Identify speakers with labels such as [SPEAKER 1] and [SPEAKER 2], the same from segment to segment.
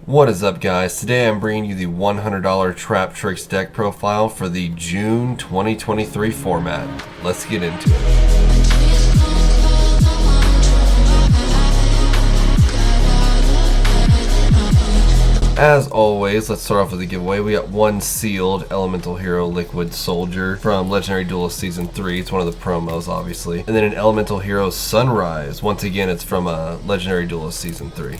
[SPEAKER 1] What is up, guys? Today I'm bringing you the $100 Traptrix deck profile for the June 2023 format. Let's get into it. As always, let's start off with the giveaway. We got one sealed Elemental Hero Liquid Soldier from Legendary Duels Season 3. It's one of the promos, obviously. And then an Elemental Hero Sunrise. Once again, it's from Legendary Duels Season 3.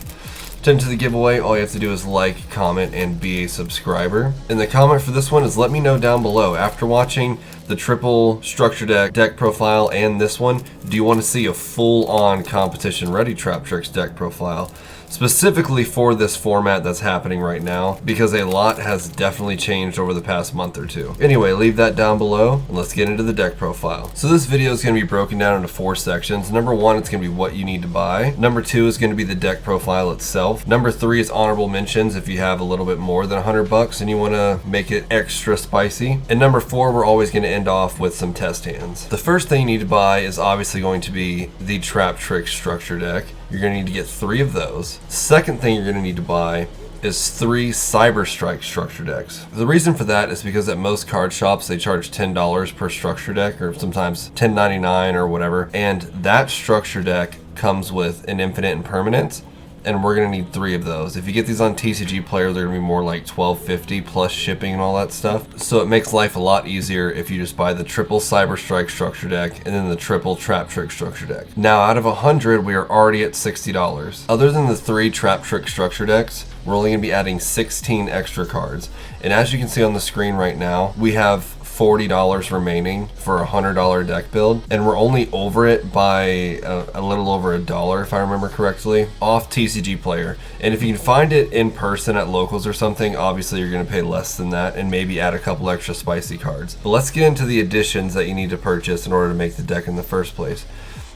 [SPEAKER 1] To enter the giveaway, all you have to do is like, comment, and be a subscriber. And the comment for this one is let me know down below. After watching the triple structure deck profile and this one, do you want to see a full-on competition-ready Traptrix deck profile? Specifically for this format that's happening right now, because a lot has definitely changed over the past month or two. Anyway, leave that down below and let's get into the deck profile. So this video is going to be broken down into 4 sections. Number 1, it's going to be what you need to buy. Number 2 is going to be the deck profile itself. Number 3 is honorable mentions if you have a little bit more than $100 and you want to make it extra spicy. And number 4, we're always going to end off with some test hands. The first thing you need to buy is obviously going to be the Traptrix structure deck. You're going to need to get 3 of those. Second thing you're going to need to buy is 3 Cyber Strike structure decks. The reason for that is because at most card shops they charge $10 per structure deck, or sometimes $10.99 or whatever, and that structure deck comes with an infinite impermanence, and we're going to need 3 of those. If you get these on TCGPlayer, they're going to be more like $12.50 plus shipping and all that stuff. So it makes life a lot easier if you just buy the triple Cyber Strike structure deck and then the triple Traptrix structure deck. Now, out of 100, we are already at $60. Other than the 3 Traptrix structure decks, we're only going to be adding 16 extra cards. And as you can see on the screen right now, we have $40 remaining for a $100 deck build, and we're only over it by a little over $1, if I remember correctly, off TCGPlayer. And if you can find it in person at locals or something, obviously you're going to pay less than that and maybe add a couple extra spicy cards. But let's get into the additions that you need to purchase in order to make the deck in the first place.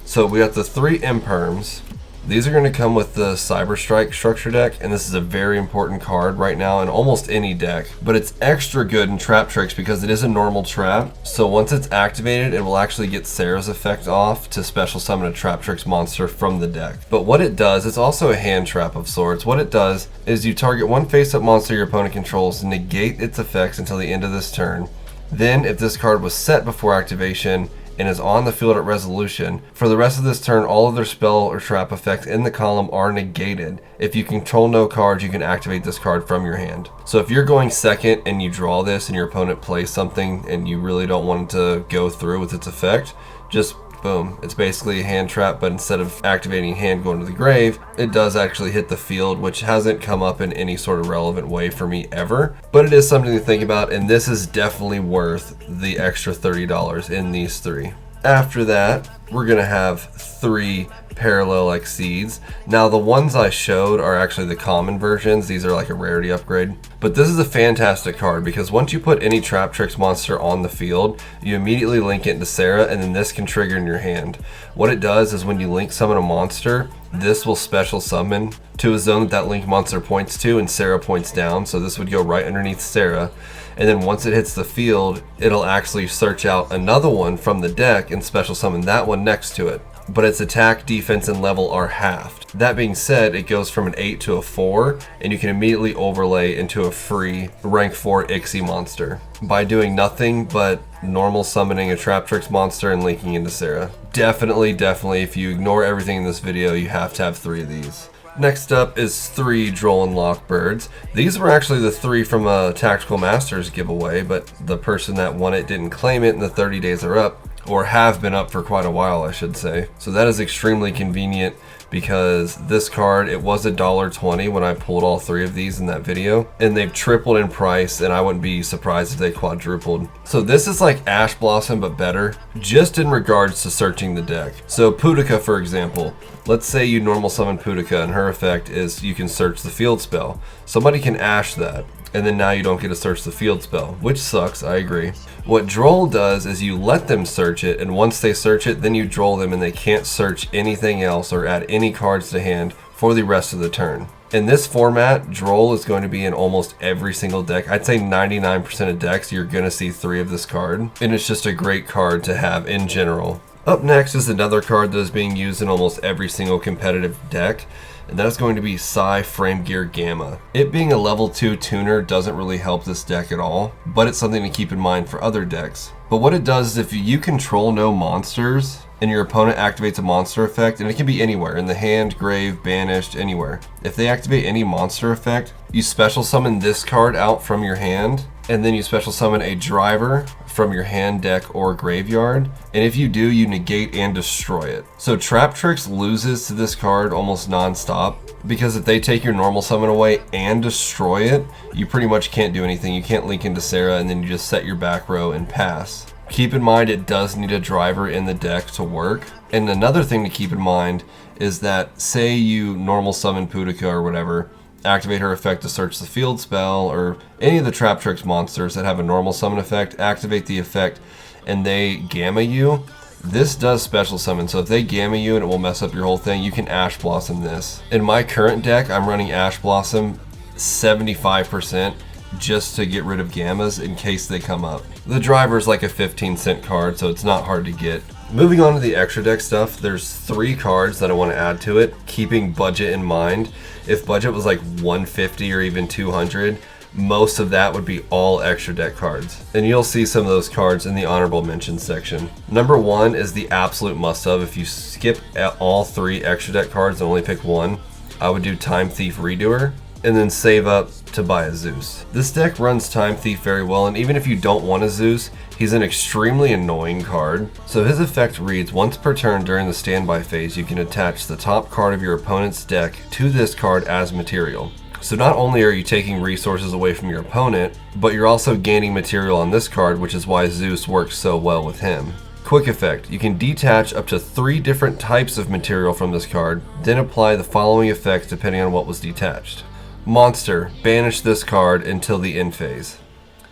[SPEAKER 1] So we got the 3 Imperms. These are going to come with the Cyber Strike structure deck, and this is a very important card right now in almost any deck. But it's extra good in Traptrix because it is a normal trap, so once it's activated, it will actually get Sarah's effect off to special summon a Traptrix monster from the deck. But what it does, it's also a hand trap of sorts. What it does is you target one face-up monster your opponent controls, negate its effects until the end of this turn. Then, if this card was set before activation, and is on the field at resolution, for the rest of this turn, all of their spell or trap effects in the column are negated. If you control no cards, you can activate this card from your hand. So if you're going second and you draw this and your opponent plays something and you really don't want it to go through with its effect, just boom, it's basically a hand trap, but instead of activating hand going to the grave, it does actually hit the field, which hasn't come up in any sort of relevant way for me ever. But it is something to think about, and this is definitely worth the extra $30 in these 3. After that, we're going to have 3 Parallel Exceeds. Now, the ones I showed are actually the common versions. These are like a rarity upgrade. But this is a fantastic card because once you put any Traptrix monster on the field, you immediately link it into Sarah, and then this can trigger in your hand. What it does is when you link summon a monster, this will special summon to a zone that link monster points to, and Sarah points down, so this would go right underneath Sarah. And then once it hits the field, it'll actually search out another one from the deck and special summon that one next to it. But its attack, defense, and level are halved. That being said, it goes from an 8 to a 4, and you can immediately overlay into a free rank 4 Ixie monster by doing nothing but normal summoning a Traptrix monster and linking into Sarah. Definitely, if you ignore everything in this video, you have to have 3 of these. Next up is 3 Droll and Lockbirds. These were actually the 3 from a Tactical Masters giveaway, but the person that won it didn't claim it and the 30 days are up, or have been up for quite a while, I should say. So that is extremely convenient because this card, it was $1.20 when I pulled all 3 of these in that video, and they've tripled in price, and I wouldn't be surprised if they quadrupled. So this is like Ash Blossom but better, just in regards to searching the deck. So Pudica, for example, let's say you normal summon Pudica and her effect is you can search the field spell. Somebody can Ash that, and then now you don't get to search the field spell, which sucks, I agree. What Droll does is you let them search it, and once they search it, then you Droll them and they can't search anything else or add any cards to hand for the rest of the turn. In this format, Droll is going to be in almost every single deck. I'd say 99% of decks, you're going to see 3 of this card, and it's just a great card to have in general. Up next is another card that is being used in almost every single competitive deck. and that is going to be Psy Frame Gear Gamma. It being a level 2 tuner doesn't really help this deck at all, but it's something to keep in mind for other decks. But what it does is if you control no monsters, and your opponent activates a monster effect, and it can be anywhere, in the hand, grave, banished, anywhere. If they activate any monster effect, you special summon this card out from your hand, and then you special summon a driver from your hand, deck, or graveyard. And if you do, you negate and destroy it. So Traptrix loses to this card almost non-stop, because if they take your normal summon away and destroy it, you pretty much can't do anything. You can't link into Sarah, and then you just set your back row and pass. Keep in mind it does need a driver in the deck to work. And another thing to keep in mind is that say you normal summon Pudica or whatever, activate her effect to search the field spell, or any of the Traptrix monsters that have a normal summon effect, activate the effect and they gamma you. This does special summon, so if they gamma you and it will mess up your whole thing, you can Ash Blossom this. In my current deck, I'm running Ash Blossom 75%. Just to get rid of gammas in case they come up. The driver is like a 15-cent card, so it's not hard to get. Moving on to the extra deck stuff, there's 3 cards that I want to add to it, keeping budget in mind. If budget was like 150 or even 200, most of that would be all extra deck cards. And you'll see some of those cards in the honorable mention section. Number 1 is the absolute must-have. If you skip all 3 extra deck cards and only pick one, I would do Time Thief Redoer, and then save up to buy a Zeus. This deck runs Time Thief very well, and even if you don't want a Zeus, he's an extremely annoying card. So his effect reads, once per turn during the standby phase, you can attach the top card of your opponent's deck to this card as material. So not only are you taking resources away from your opponent, but you're also gaining material on this card, which is why Zeus works so well with him. Quick effect, you can detach up to 3 different types of material from this card, then apply the following effects depending on what was detached. Monster, banish this card until the end phase.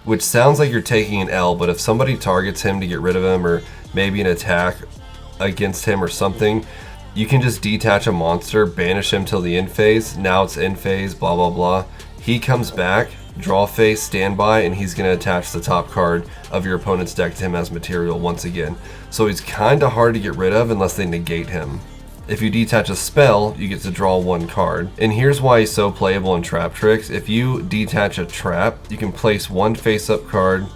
[SPEAKER 1] Which sounds like you're taking an L, but if somebody targets him to get rid of him, or maybe an attack against him or something, you can just detach a monster, banish him till the end phase. Now it's end phase, blah blah blah. He comes back, draw phase, standby, and he's going to attach the top card of your opponent's deck to him as material once again. So he's kind of hard to get rid of unless they negate him. If you detach a spell, you get to draw 1 card. And here's why he's so playable in Traptrix. If you detach a trap, you can place 1 face-up card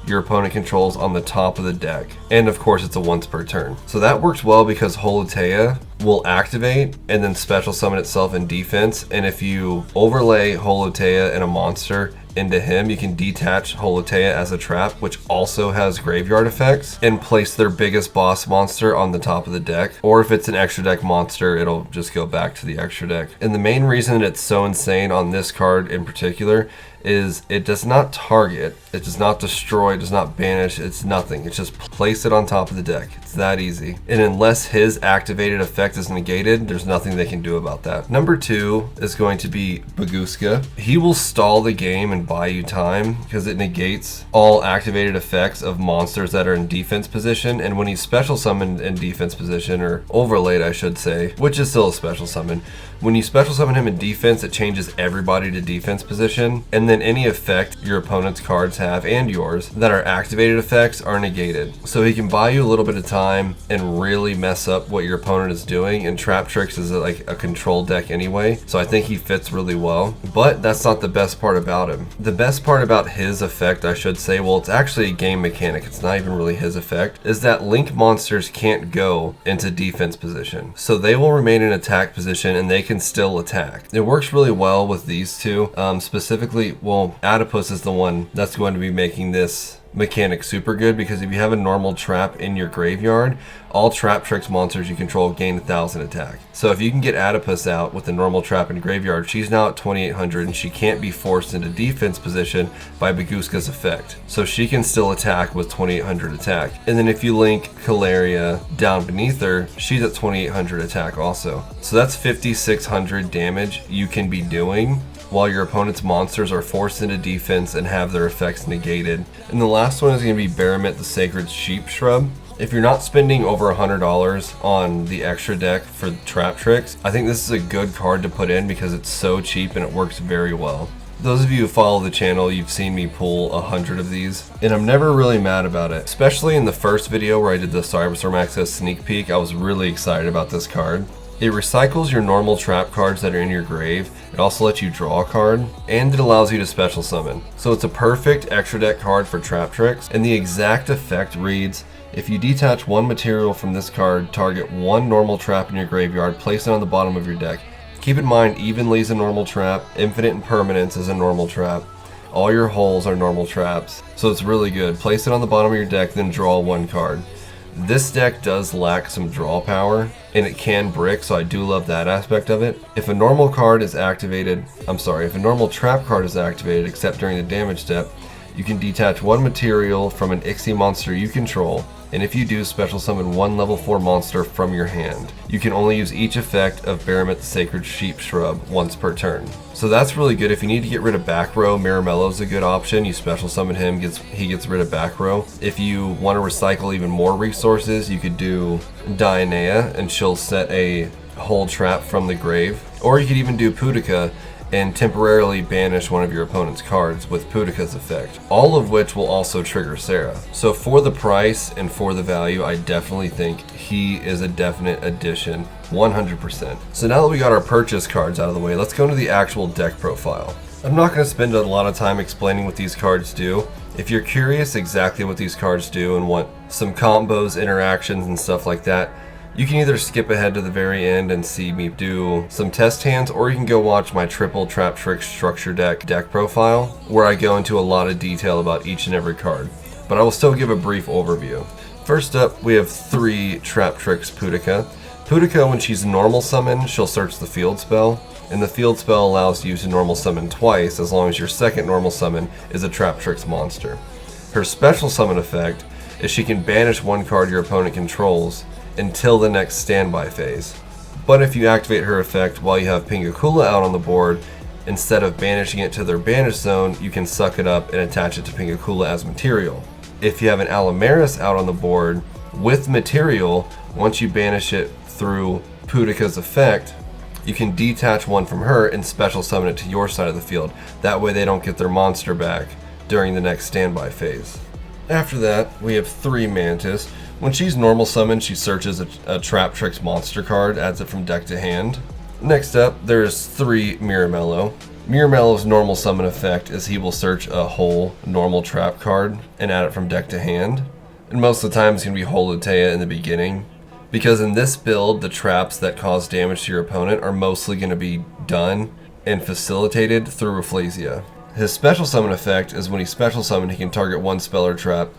[SPEAKER 1] your opponent controls on the top of the deck. And of course, it's a once per turn. So that works well because Holotea will activate and then special summon itself in defense. And if you overlay Holotea and a monster into him, you can detach Holotea as a trap, which also has graveyard effects, and place their biggest boss monster on the top of the deck. Or if it's an extra deck monster, it'll just go back to the extra deck. And the main reason it's so insane on this card in particular is it does not target, it does not destroy, it does not banish, it's nothing. It's just place it on top of the deck. It's that easy. And unless his activated effect is negated, there's nothing they can do about that. Number 2 is going to be Baguska. He will stall the game and buy you time because it negates all activated effects of monsters that are in defense position. And when he's special summoned in defense position, or overlaid I should say, which is still a special summon, when you special summon him in defense, it changes everybody to defense position, and then any effect your opponent's cards have and yours that are activated effects are negated. So he can buy you a little bit of time and really mess up what your opponent is doing, and Traptrix is like a control deck anyway, so I think he fits really well. But that's not the best part about him. The best part about his effect, I should say, well, it's actually a game mechanic, it's not even really his effect, is that link monsters can't go into defense position. So they will remain in attack position and they can still attack. It works really well with these two. Specifically, well, Adipus is the one that's going to be making this mechanic super good, because if you have a normal trap in your graveyard, all Traptrix monsters you control gain 1000 attack. So if you can get Adipus out with the normal trap in graveyard, she's now at 2800 and she can't be forced into defense position by Baguska's effect. So she can still attack with 2800 attack. And then if you link Calaria down beneath her, she's at 2800 attack also. So that's 5600 damage you can be doing while your opponent's monsters are forced into defense and have their effects negated. And the last one is going to be Baramit the Sacred Sheep Shrub. If you're not spending over $100 on the extra deck for Traptrix, I think this is a good card to put in because it's so cheap and it works very well. Those of you who follow the channel, you've seen me pull 100 of these, and I'm never really mad about it. Especially in the first video where I did the Cyberstorm Access sneak peek, I was really excited about this card. It recycles your normal trap cards that are in your grave. It also lets you draw a card, and it allows you to special summon. So it's a perfect extra deck card for Traptrix, and the exact effect reads, if you detach one material from this card, target one normal trap in your graveyard, place it on the bottom of your deck. Keep in mind, Evenly is a normal trap, Infinite Impermanence is a normal trap, all your holes are normal traps, so it's really good. Place it on the bottom of your deck, then draw one card. This deck does lack some draw power, and it can brick, so I do love that aspect of it. If a normal card is activated, if a normal trap card is activated, except during the damage step, you can detach one material from an Ixie monster you control, and if you do, special summon one level 4 monster from your hand. You can only use each effect of Bahamut the Sacred Sheep Shrub once per turn. So that's really good. If you need to get rid of back row, Miramello's a good option. You special summon him, he gets rid of back row. If you want to recycle even more resources, you could do Dionea, and she'll set a whole trap from the grave. Or you could even do Pudica and temporarily banish one of your opponent's cards with Pudica's effect, all of which will also trigger Sarah. So for the price and for the value, I definitely think he is a definite addition, 100%. So now that we got our purchase cards out of the way, let's go into the actual deck profile. I'm not going to spend a lot of time explaining what these cards do. If you're curious exactly what these cards do and want some combos, interactions, and stuff like that, you can either skip ahead to the very end and see me do some test hands, or you can go watch my triple Traptrix structure deck profile, where I go into a lot of detail about each and every card. But I will still give a brief overview. First up, we have 3 Traptrix Pudica. Pudica, when she's normal summon, she'll search the field spell, and the field spell allows you to normal summon twice as long as your second normal summon is a Traptrix monster. Her special summon effect is she can banish one card your opponent controls until the next standby phase. But if you activate her effect while you have Pingakula out on the board, instead of banishing it to their banish zone, you can suck it up and attach it to Pingakula as material. If you have an Alamaris out on the board with material, once you banish it through Pudica's effect, you can detach one from her and special summon it to your side of the field. That way they don't get their monster back during the next standby phase. After that, we have 3 Mantis. When she's normal summoned, she searches a Traptrix monster card, adds it from deck to hand. Next up, there's 3 Miramello. Miramello's normal summon effect is he will search a whole normal trap card and add it from deck to hand. And most of the time it's going to be Holotea in the beginning, because in this build, the traps that cause damage to your opponent are mostly going to be done and facilitated through Rafflesia. His special summon effect is when he special summon, he can target one spell or trap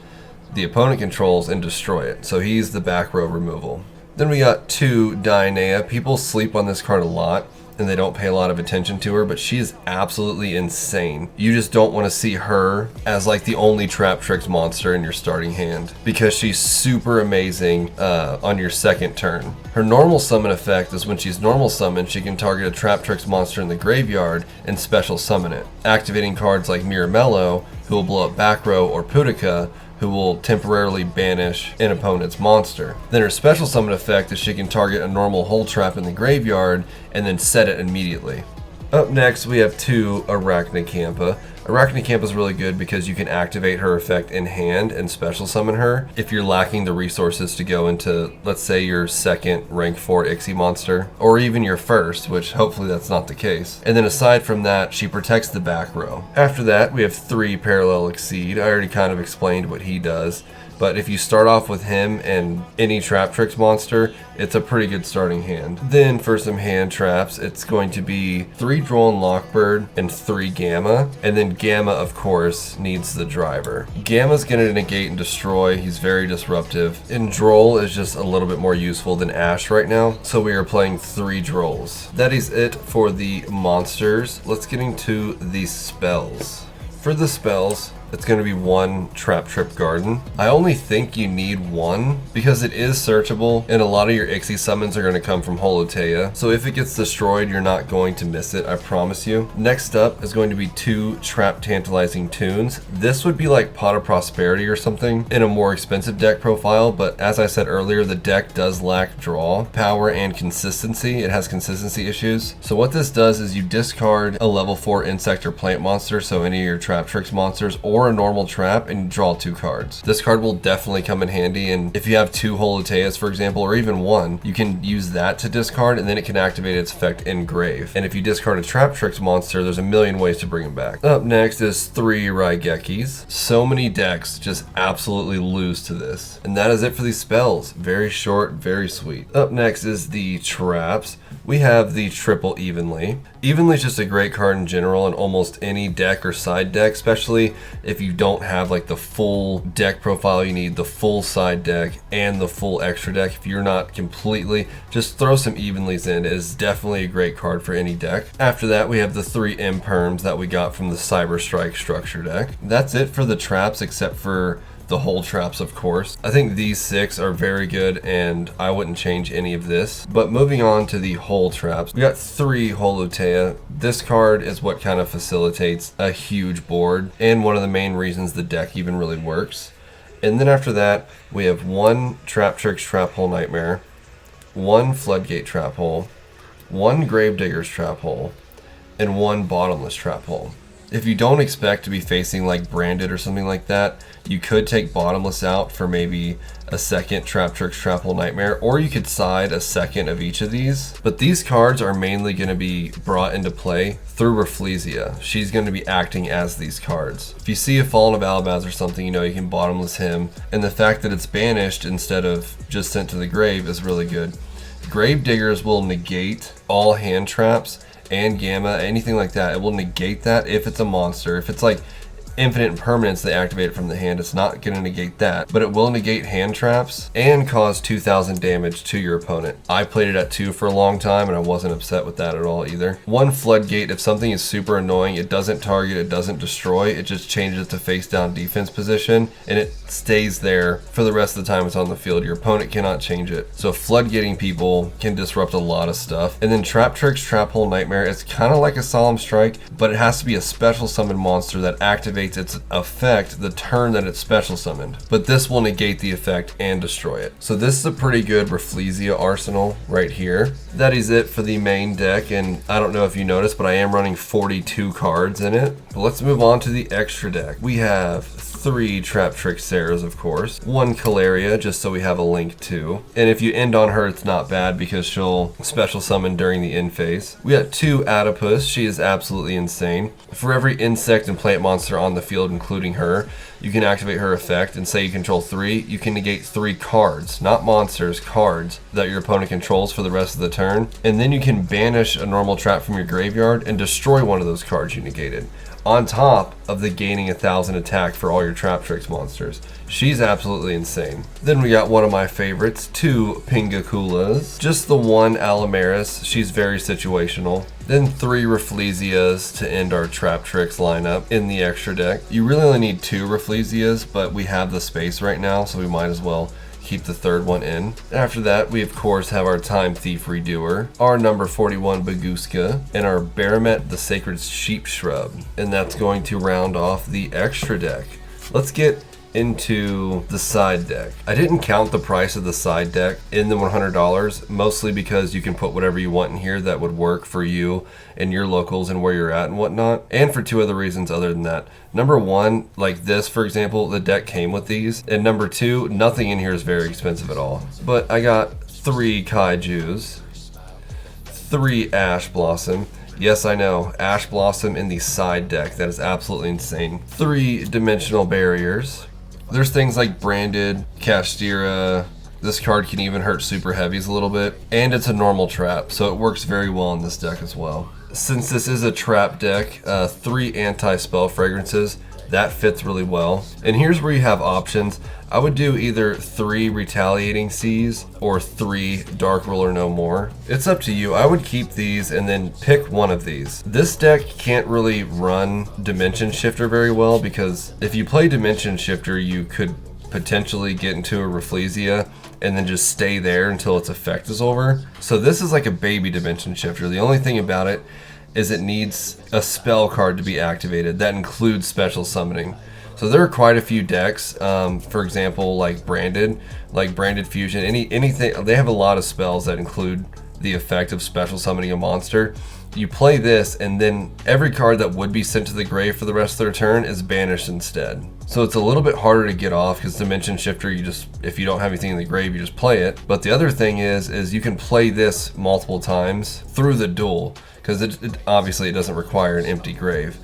[SPEAKER 1] the opponent controls and destroy it. So he's the back row removal. Then we got 2 Dionea. People sleep on this card a lot and they don't pay a lot of attention to her, but she is absolutely insane. You just don't want to see her as like the only Traptrix monster in your starting hand, because she's super amazing on your second turn. Her normal summon effect is when she's normal summoned, she can target a Traptrix monster in the graveyard and special summon it, activating cards like Miramello, who will blow up back row, or Pudica, who will temporarily banish an opponent's monster. Then her special summon effect is she can target a normal hole trap in the graveyard and then set it immediately. Up next, we have 2 Arachnacampa. Arachnacampa is really good because you can activate her effect in hand and special summon her if you're lacking the resources to go into, let's say, your second rank 4 Ixie monster, or even your first, which hopefully that's not the case. And then aside from that, she protects the back row. After that, we have 3 Parallel Exceed. I already kind of explained what he does, but if you start off with him and any Traptrix monster, it's a pretty good starting hand. Then for some hand traps, it's going to be 3 Droll and Lockbird and 3 Gamma, and then Gamma, of course, needs the driver. Gamma's gonna negate and destroy, he's very disruptive, and Droll is just a little bit more useful than Ash right now, so we are playing 3 Drolls. That is it for the monsters. Let's get into the spells. For the spells, it's going to be 1 Trap Garden. I only think you need 1 because it is searchable, and a lot of your Ixie summons are going to come from Holotea. So if it gets destroyed, you're not going to miss it, I promise you. Next up is going to be 2 Trap Tantalizing Tunes. This would be like Pot of Prosperity or something in a more expensive deck profile, but as I said earlier, the deck does lack draw power and consistency. It has consistency issues. So what this does is you discard a level 4 insect or plant monster, so any of your Traptrix monsters, or or a normal trap and draw 2 cards. This card will definitely come in handy, and if you have 2 Holoteas, for example, or even 1, you can use that to discard, and then it can activate its effect in grave. And if you discard a Traptrix monster, there's a million ways to bring him back. Up next is 3 Raigekis. So many decks just absolutely lose to this. And that is it for these spells. Very short, very sweet. Up next is the traps. We have the triple Evenly. Evenly is just a great card in general in almost any deck or side deck, especially if you don't have like the full deck profile you need, the full side deck and the full extra deck. If you're not completely, just throw some Evenlies in. It is definitely a great card for any deck. After that, we have the 3 Imperms that we got from the Cyber Strike structure deck. That's it for the traps, except for the whole traps, of course. I think these 6 are very good, and I wouldn't change any of this. But moving on to the whole traps, we got 3 Holotea. This card is what kind of facilitates a huge board, and one of the main reasons the deck even really works. And then after that, we have 1 Traptrix Trap Hole Nightmare, 1 Floodgate Trap Hole, 1 Gravedigger's Trap Hole, and 1 Bottomless Trap Hole. If you don't expect to be facing like Branded or something like that, you could take Bottomless out for maybe a second Traptrix Trap Hole Nightmare, or you could side a second of each of these. But these cards are mainly going to be brought into play through Rafflesia. She's going to be acting as these cards. If you see a Fallen of Albaz or something, you know you can Bottomless him, and the fact that it's banished instead of just sent to the grave is really good. Gravediggers will negate all hand traps and Gamma, anything like that. It will negate that if it's a monster. If it's like infinite impermanence, they activate it from the hand, it's not going to negate that, but it will negate hand traps and cause 2,000 damage to your opponent. I played it at 2 for a long time, and I wasn't upset with that at all either. 1 Floodgate, if something is super annoying, it doesn't target, it doesn't destroy, it just changes it to face down defense position, and it stays there for the rest of the time it's on the field. Your opponent cannot change it. So floodgating people can disrupt a lot of stuff. And then Traptrix Trap Hole Nightmare, it's kind of like a Solemn Strike, but it has to be a special summon monster that activates its effect the turn that it's special summoned. But this will negate the effect and destroy it. So this is a pretty good Rafflesia arsenal right here. That is it for the main deck, and I don't know if you noticed, but I am running 42 cards in it. But let's move on to the extra deck. We have 3 Traptrix Sarahs, of course, 1 Caleria, just so we have a link to. And if you end on her, it's not bad because she'll special summon during the end phase. We got 2 Adipus. She is absolutely insane. For every insect and plant monster on the field, including her, you can activate her effect, and say you control 3, you can negate 3 cards, not monsters, cards that your opponent controls for the rest of the turn. And then you can banish a normal trap from your graveyard and destroy one of those cards you negated, on top of the gaining 1,000 attack for all your Traptrix monsters. She's absolutely insane. Then we got one of my favorites, 2 Pingakulas. Just the 1 Alamaris, she's very situational. Then 3 Rafflesias to end our Traptrix lineup in the extra deck. You really only need 2 Rafflesias, but we have the space right now, so we might as well keep the 3rd one in. After that, we of course have our Time Thief Redoer, our number 41 Baguska, and our Baramet the Sacred Sheep Shrub. And that's going to round off the extra deck. Let's get into the side deck. I didn't count the price of the side deck in the $100, mostly because you can put whatever you want in here that would work for you and your locals and where you're at and whatnot, and for 2 other reasons other than that. Number 1, like this for example, the deck came with these, and number 2, nothing in here is very expensive at all. But I got 3 Kaijus, 3 Ash Blossom. Yes, I know, Ash Blossom in the side deck, that is absolutely insane. 3 Dimensional Barriers. There's things like Branded, Castira. This card can even hurt super heavies a little bit. And it's a normal trap, so it works very well in this deck as well. Since this is a trap deck, 3 Anti-Spell Fragrances. That fits really well. And here's where you have options. I would do either 3 Retaliating Seas or 3 Dark Ruler No More. It's up to you. I would keep these and then pick one of these. This deck can't really run Dimension Shifter very well, because if you play Dimension Shifter, you could potentially get into a Rafflesia and then just stay there until its effect is over. So this is like a baby Dimension Shifter. The only thing about it is it needs a spell card to be activated that includes special summoning. So there are quite a few decks, for example, like Branded Fusion, anything. They have a lot of spells that include the effect of special summoning a monster. you play this, and then every card that would be sent to the grave for the rest of their turn is banished instead. So it's a little bit harder to get off because Dimension Shifter, if you don't have anything in the grave, you just play it. But the other thing is you can play this multiple times through the duel, because obviously it doesn't require an empty grave.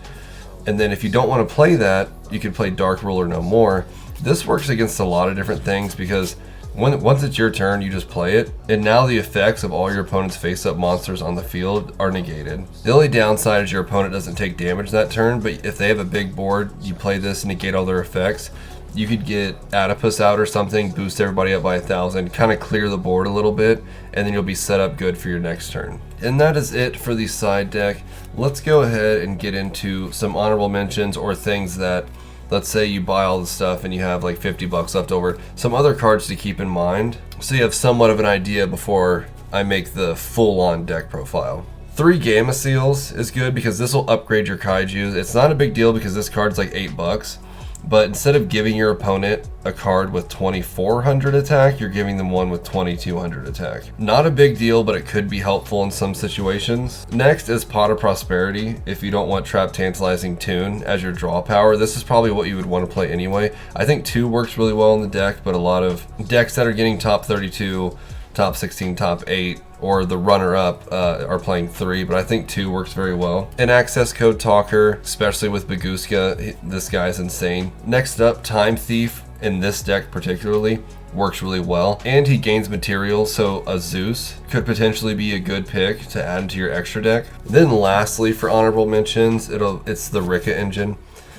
[SPEAKER 1] And then if you don't want to play that, you can play Dark Ruler No More. This works against a lot of different things because once it's your turn, you just play it, and now the effects of all your opponent's face-up monsters on the field are negated. The only downside is your opponent doesn't take damage that turn, but if they have a big board, you play this and negate all their effects. You could get Adipus out or something, boost everybody up by 1,000, kind of clear the board a little bit, and then you'll be set up good for your next turn. And that is it for the side deck. Let's go ahead and get into some honorable mentions or things that, let's say you buy all the stuff and you have like 50 bucks left over, some other cards to keep in mind so you have somewhat of an idea before I make the full-on deck profile. 3 Gamma Seals is good because this will upgrade your Kaijus. It's not a big deal because this card's like 8 bucks, but instead of giving your opponent a card with 2400 attack, you're giving them one with 2200 attack. Not a big deal, but it could be helpful in some situations. Next is Pot of Prosperity. If you don't want Trap Tantalizing Tune as your draw power, this is probably what you would want to play anyway. I think 2 works really well in the deck, but a lot of decks that are getting top 32, top 16, top 8, or the runner-up are playing 3, but I think 2 works very well. An access code talker, especially with Baguska, this guy's insane. Next up, Time Thief, in this deck particularly, works really well, and he gains material, so a Zeus could potentially be a good pick to add into your extra deck. Then lastly, for honorable mentions, it's the Rika engine.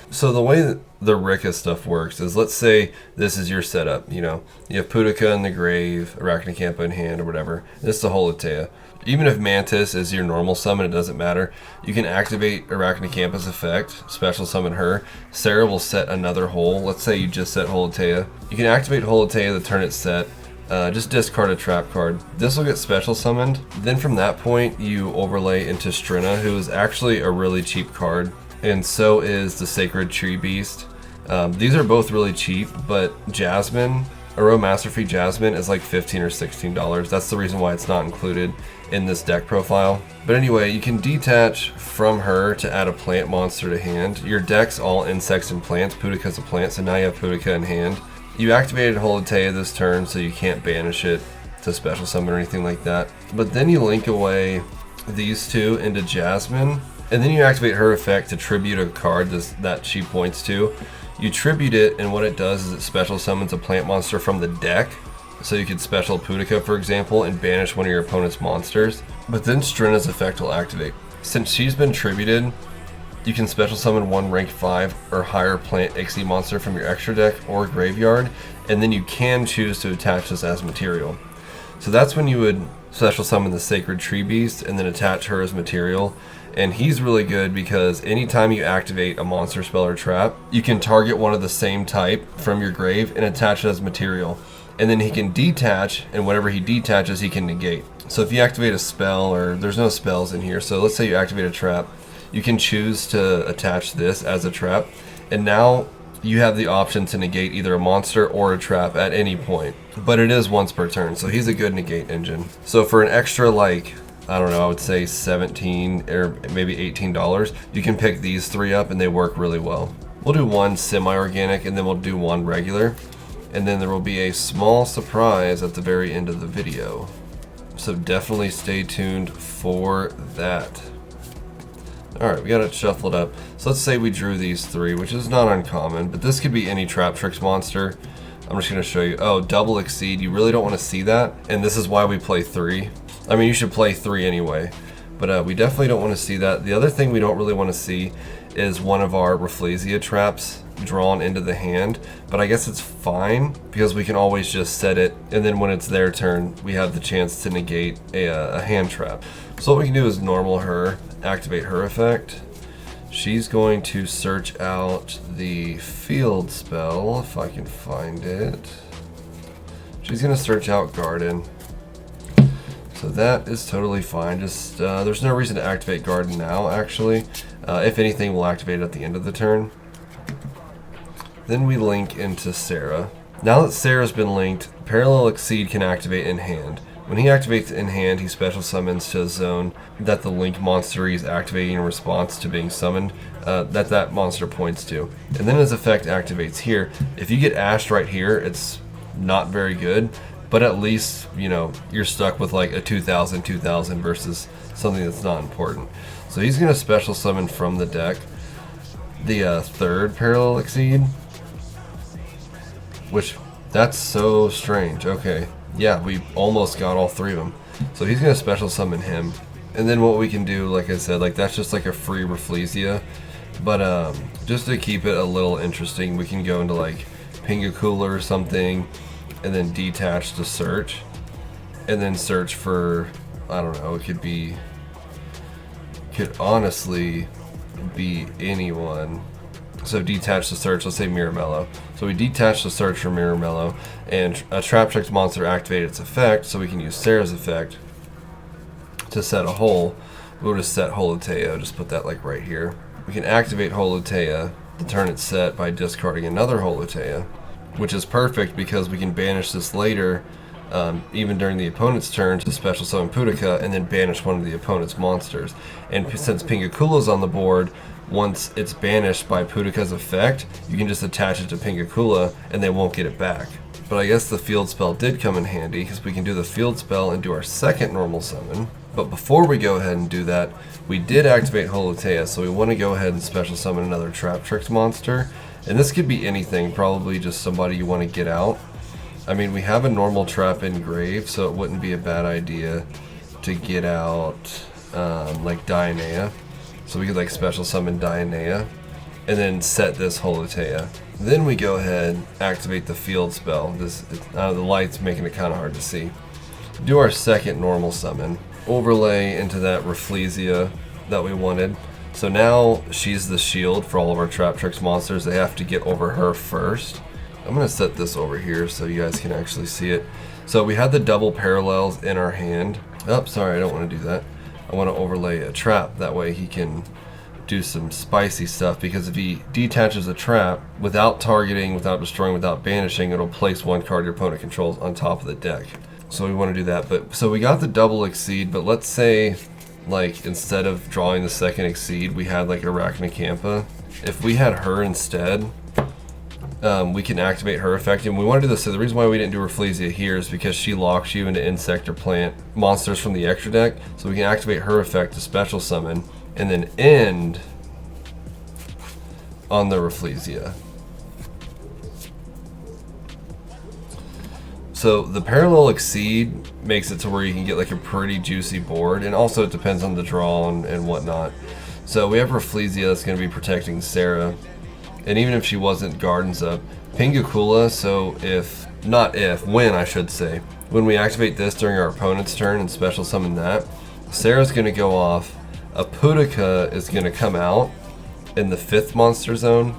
[SPEAKER 1] So the way that the Rika stuff works is, let's say this is your setup, you have Pudica in the grave, Arachnocampa in hand, or whatever. This is a Holotea. Even if Mantis is your normal summon, it doesn't matter. You can activate Arachnocampa's effect, special summon her. Sarah will set another hole. Let's say you just set Holotea. You can activate Holotea the turn it's set. Just discard a trap card. This will get special summoned. Then from that point, you overlay into Strina, who is actually a really cheap card. And so is the Sacred Tree Beast. These are both really cheap, but Jasmine, Aromasterfy Jasmine is like $15 or $16. That's the reason why it's not included in this deck profile. But anyway, you can detach from her to add a plant monster to hand. Your deck's all insects and plants. Pudica's a plant, so now you have Pudica in hand. You activated Holotea this turn, so you can't banish it to special summon or anything like that. But then you link away these 2 into Jasmine, and then you activate her effect to tribute a card that she points to. You tribute it, and what it does is it special summons a plant monster from the deck. So you could special Pudica, for example, and banish one of your opponent's monsters. But then Strina's effect will activate. Since she's been tributed, you can special summon one rank 5 or higher plant Ixie monster from your extra deck or graveyard, and then you can choose to attach this as material. So that's when you would special summon the Sacred Tree Beast and then attach her as material. And he's really good because anytime you activate a monster spell or trap, you can target one of the same type from your grave and attach it as material. And then he can detach, and whenever he detaches, he can negate. So if you activate a spell, or there's no spells in here, so let's say you activate a trap, you can choose to attach this as a trap, and now you have the option to negate either a monster or a trap at any point. But it is once per turn, so he's a good negate engine. So for an extra, like, I don't know, I would say $17 or maybe $18, you can pick these 3 up and they work really well. We'll do one semi-organic and then we'll do one regular. And then there will be a small surprise at the very end of the video. So definitely stay tuned for that. Alright, we got it shuffled up. So let's say we drew these 3, which is not uncommon, but this could be any Traptrix monster. I'm just going to show you. Oh, double exceed. You really don't want to see that. And this is why we play 3. I mean, you should play 3 anyway. But we definitely don't want to see that. The other thing we don't really want to see is one of our Rafflesia traps drawn into the hand. But I guess it's fine because we can always just set it. And then when it's their turn, we have the chance to negate a hand trap. So what we can do is normal her, activate her effect. She's going to search out the field spell, if I can find it. She's going to search out Garden. So that is totally fine. Just there's no reason to activate Garden now, actually. If anything, we'll activate it at the end of the turn. Then we link into Sarah. Now that Sarah's been linked, Parallel Exceed can activate in hand. When he activates in hand, he special summons to a zone that the link monster he's activating in response to being summoned, that monster points to. And then his effect activates here. If you get ashed right here, it's not very good, but at least, you know, you're stuck with like a 2000 versus something that's not important. So he's going to special summon from the deck the third Parallel Exceed, which, that's so strange. Okay, yeah, we almost got all three of them. So he's going to special summon him. And then what we can do, like I said, like that's just like a free Rafflesia. But just to keep it a little interesting, we can go into like Pingakula or something, and then detach to search, and then search for, I don't know, it could honestly be anyone. So detach to search, let's say Miramello. So we detach the search for Miramello, and a Traptrix monster activated its effect, so we can use Sarah's effect to set a hole. We'll just set Holoteo, just put that like right here. We can activate Holoteo the turn it's set by discarding another Holoteo, which is perfect because we can banish this later, even during the opponent's turn, to special summon Pudica and then banish one of the opponent's monsters. And since Pingakula's on the board, once it's banished by Pudica's effect, you can just attach it to Pingakula and they won't get it back. But I guess the field spell did come in handy because we can do the field spell and do our second normal summon. But before we go ahead and do that, we did activate Holoteo, so we want to go ahead and special summon another Traptrix monster. And this could be anything, probably just somebody you want to get out. I mean, we have a normal trap in grave, so it wouldn't be a bad idea to get out like Dionea. So we could like special summon Dionea and then set this Holoteo. Then we go ahead, activate the field spell. The light's making it kind of hard to see. Do our second normal summon. Overlay into that Rafflesia that we wanted. So now she's the shield for all of our Traptrix monsters. They have to get over her first. I'm going to set this over here so you guys can actually see it. So we had the double parallels in our hand. Oh, sorry, I don't want to do that. I want to overlay a trap. That way he can do some spicy stuff, because if he detaches a trap without targeting, without destroying, without banishing, it'll place one card your opponent controls on top of the deck. So we want to do that. But so we got the double Exceed, but let's say like instead of drawing the second Exceed, we had like Arachnocampa. If we had her instead, we can activate her effect. And we want to do this. So the reason why we didn't do Rafflesia here is because she locks you into insect or plant monsters from the extra deck. So we can activate her effect to special summon and then end on the Rafflesia. So the Parallel Exceed makes it to where you can get like a pretty juicy board, and also it depends on the draw and whatnot. So we have Rafflesia that's going to be protecting Sarah, and even if she wasn't Gardens up, Pingakula. So when I should say, when we activate this during our opponent's turn and special summon that, Sarah's going to go off. A Pudica is going to come out in the 5th monster zone,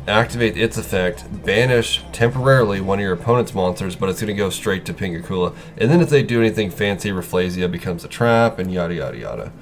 [SPEAKER 1] activate its effect, banish temporarily one of your opponent's monsters, but it's going to go straight to Pingakula. And then if they do anything fancy, Rafflesia becomes a trap, and yada yada yada.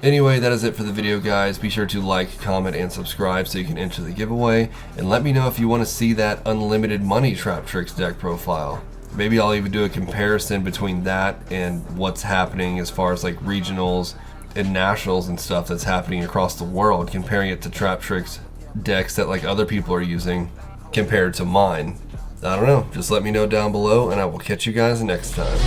[SPEAKER 1] Anyway, that is it for the video, guys. Be sure to like, comment, and subscribe so you can enter the giveaway. And let me know if you want to see that unlimited money Traptrix deck profile. Maybe I'll even do a comparison between that and what's happening as far as like regionals and nationals and stuff that's happening across the world, comparing it to Traptrix decks that like other people are using compared to mine. I don't know. Just let me know down below, and I will catch you guys next time.